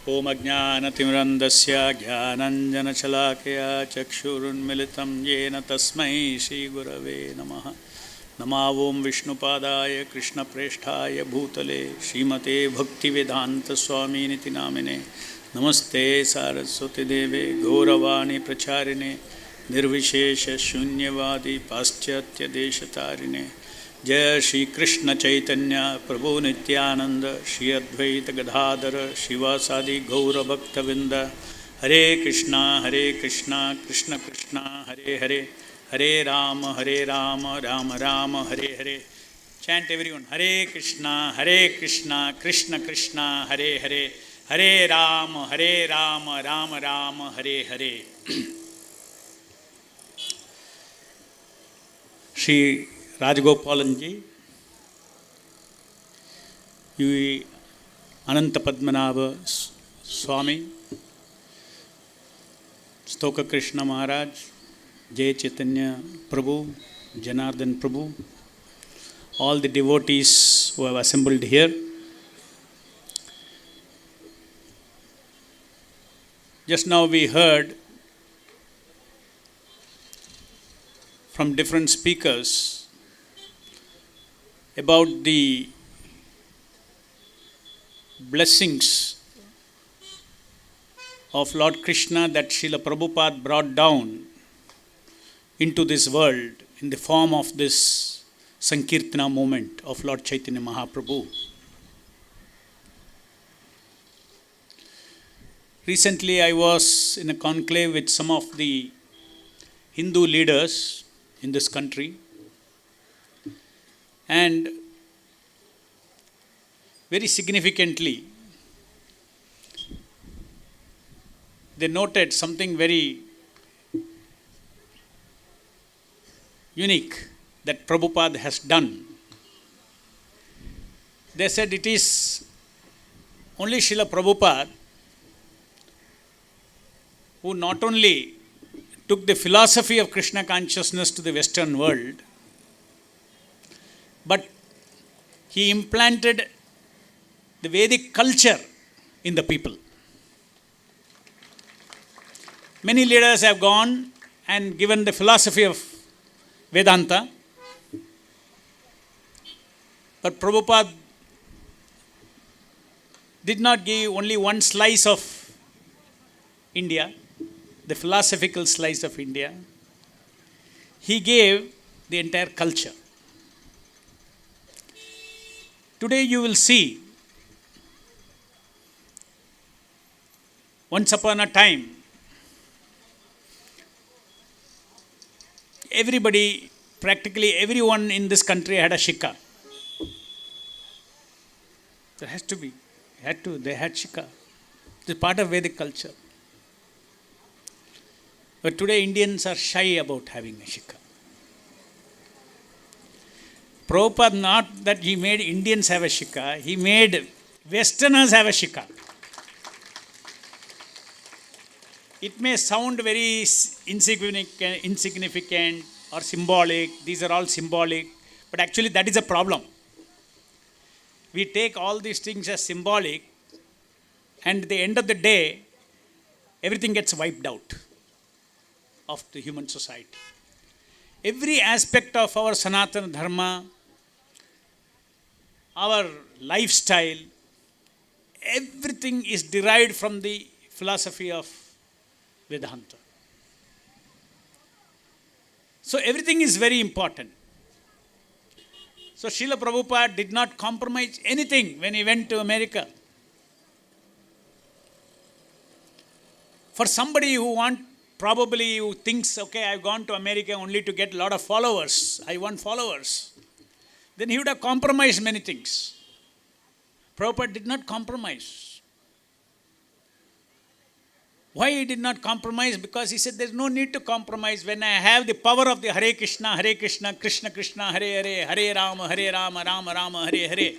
ओम अज्ञानतिमिरन्धस्य ज्ञानञ्जनशलाकया चक्षुरुन्मिलितं येन तस्मै श्रीगुरवे नमः। नमः ओं विष्णुपादाय कृष्णप्रेष्ठाय भूतले श्रीमते भक्तिवेदान्तस्वामिनिति नामिने। नमस्ते सारस्वतीदेवे गौरवाणी प्रचारिणे निर्विशेषशून्यवादी पाश्चात्यदेशतारिणे। जय श्री कृष्ण चैतन्य प्रभु नित्यानंद श्री अद्वैत गदाधर शिवासादि गौरभक्तवृंद। हरे कृष्णा कृष्ण कृष्णा हरे हरे, हरे राम राम राम हरे हरे। चैंट एवरीवन, हरे कृष्णा कृष्ण कृष्णा हरे हरे, हरे राम राम राम हरे हरे। श्री राजगोपालन जी, अनंत पद्मनाभ स्वामी, स्तोक कृष्ण महाराज, जय चैतन्य प्रभु, जनार्दन प्रभु, all the devotees who have assembled here. Just now we heard from different speakers about the blessings of Lord Krishna that Srila Prabhupada brought down into this world in the form of this Sankirtana movement of Lord Chaitanya Mahaprabhu. Recently I was in a conclave with some of the Hindu leaders in this country, and very significantly they noted something very unique that Prabhupada has done. They said it is only Srila Prabhupada who not only took the philosophy of Krishna consciousness to the Western world, but he implanted the Vedic culture in the people. Many leaders have gone and given the philosophy of Vedanta, but Prabhupada did not give only one slice of India, the philosophical slice of India. He gave the entire culture. Today you will see, once upon a time, everybody, practically everyone in this country had a shikha. There has to be, they had shikha. It is part of Vedic culture. But today Indians are shy about having a shikha. Prabhupada, not that he made Indians have a shikha, he made Westerners have a shikha. It may sound very insignificant or symbolic, these are all symbolic, but actually that is a problem. We take all these things as symbolic, and at the end of the day, everything gets wiped out of the human society. Every aspect of our Sanatana Dharma, our lifestyle, everything is derived from the philosophy of Vedanta. So everything is very important. So Srila Prabhupada did not compromise anything when he went to America. For somebody probably who thinks, okay, I've gone to America only to get a lot of followers, I want followers, then he would have compromised many things. Prabhupada did not compromise. Why he did not compromise? Because he said there's no need to compromise when I have the power of the Hare Krishna, Krishna Krishna, Hare Hare, Hare Rama, Rama Rama, Hare Hare.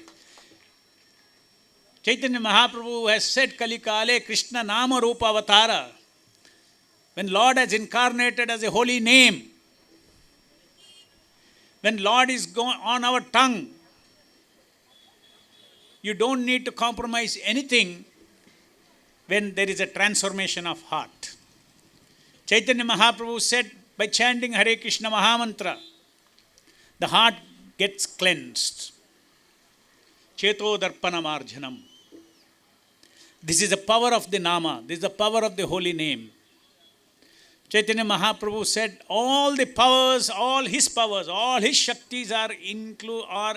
Chaitanya Mahaprabhu has said, Kali Kale Krishna Nama Rupa Avatara. When Lord has incarnated as a holy name, when Lord is on our tongue, you don't need to compromise anything when there is a transformation of heart. Chaitanya Mahaprabhu said, by chanting Hare Krishna Mahamantra, the heart gets cleansed. Cheto Darpana Marjanam. This is the power of the Nama. This is the power of the holy name. Chaitanya Mahaprabhu said, all the powers, all his Shaktis are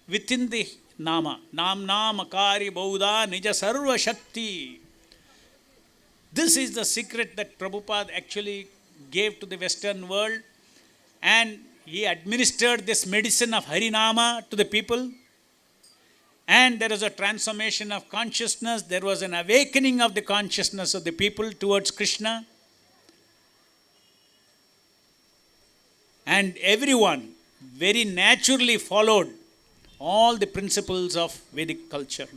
within the Nama. Namna Makari Bauda Nija Sarva Shakti. This is the secret that Prabhupada actually gave to the Western world, and he administered this medicine of Harinama to the people, and there was a transformation of consciousness, there was an awakening of the consciousness of the people towards Krishna, and everyone very naturally followed all the principles of Vedic culture.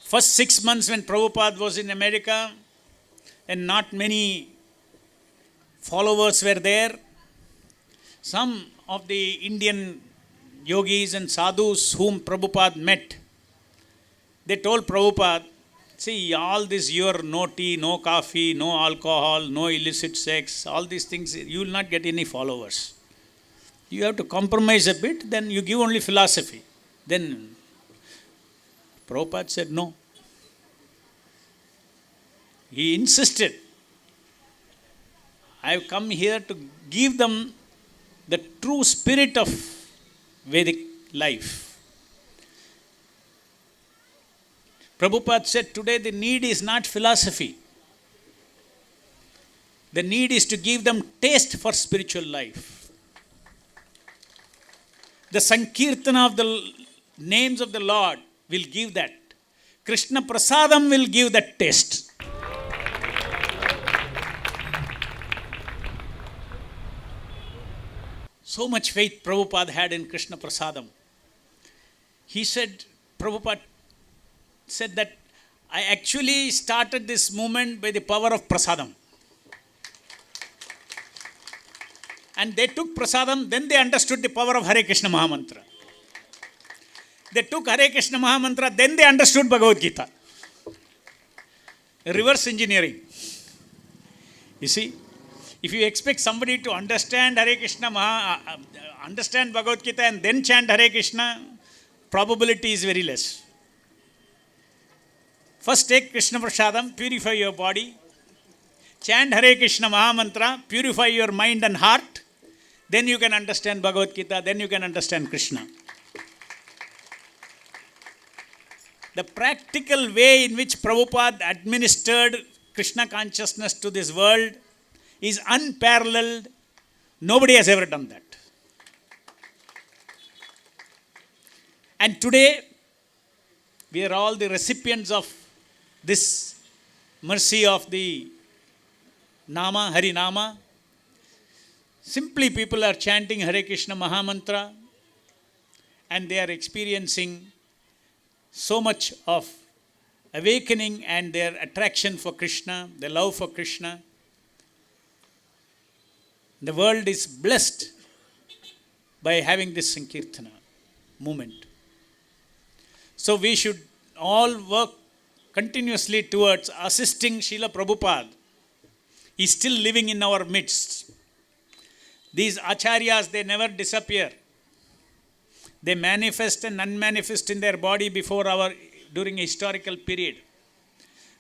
First 6 months when Prabhupada was in America, and not many followers were there, some of the Indian yogis and sadhus whom Prabhupada met, they told Prabhupada, see, all this, your no tea, no coffee, no alcohol, no illicit sex, all these things, you will not get any followers. You have to compromise a bit, then you give only philosophy. Then Prabhupada said no. He insisted, I have come here to give them the true spirit of Vedic life. Prabhupada said, today the need is not philosophy. The need is to give them taste for spiritual life. The Sankirtana of the names of the Lord will give that. Krishna Prasadam will give that taste. So much faith Prabhupada had in Krishna Prasadam. He said, Prabhupada said that I actually started this movement by the power of Prasadam. And they took Prasadam, then they understood the power of Hare Krishna Mahamantra. They took Hare Krishna Mahamantra, then they understood Bhagavad Gita. Reverse engineering. You see, if you expect somebody to understand Hare Krishna, understand Bhagavad Gita and then chant Hare Krishna, probability is very less. First take Krishna Prasadam, purify your body. Chant Hare Krishna Mahamantra, purify your mind and heart. Then you can understand Bhagavad Gita, then you can understand Krishna. The practical way in which Prabhupada administered Krishna consciousness to this world is unparalleled. Nobody has ever done that. And today, we are all the recipients of this mercy of the Nama, Harinama. Simply people are chanting Hare Krishna Mahamantra and they are experiencing so much of awakening and their attraction for Krishna, their love for Krishna. The world is blessed by having this Sankirtana movement. So we should all work continuously towards assisting Srila Prabhupada. He is still living in our midst. These acharyas, they never disappear. They manifest and unmanifest in their body during a historical period.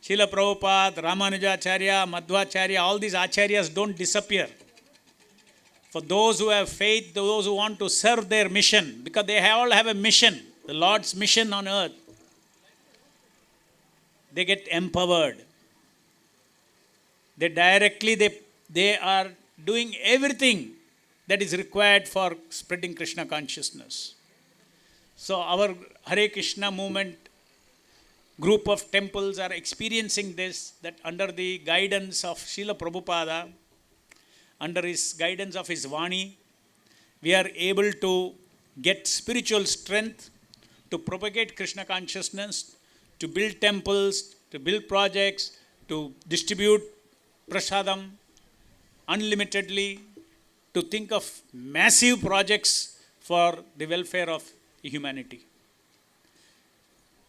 Srila Prabhupada, Ramanujacharya, Madhvacharya, all these acharyas don't disappear. For those who have faith, those who want to serve their mission, because they all have a mission, the Lord's mission on earth, they get empowered. They are doing everything that is required for spreading Krishna consciousness. So our Hare Krishna movement group of temples are experiencing this, that under the guidance of Srila Prabhupada, under his guidance of his Vani, we are able to get spiritual strength to propagate Krishna consciousness, to build temples, to build projects, to distribute prasadam unlimitedly, to think of massive projects for the welfare of humanity.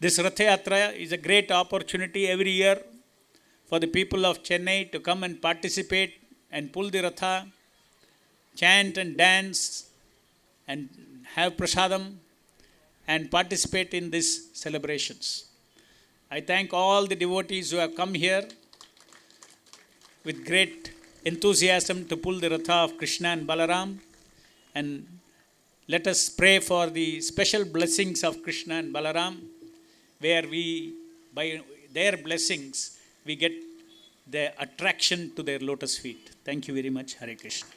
This Ratha Yatra is a great opportunity every year for the people of Chennai to come and participate and pull the Ratha, chant and dance and have prasadam and participate in these celebrations. I thank all the devotees who have come here with great enthusiasm to pull the Ratha of Krishna and Balaram, and let us pray for the special blessings of Krishna and Balaram, where we, by their blessings, we get the attraction to their lotus feet. Thank you very much. Hare Krishna.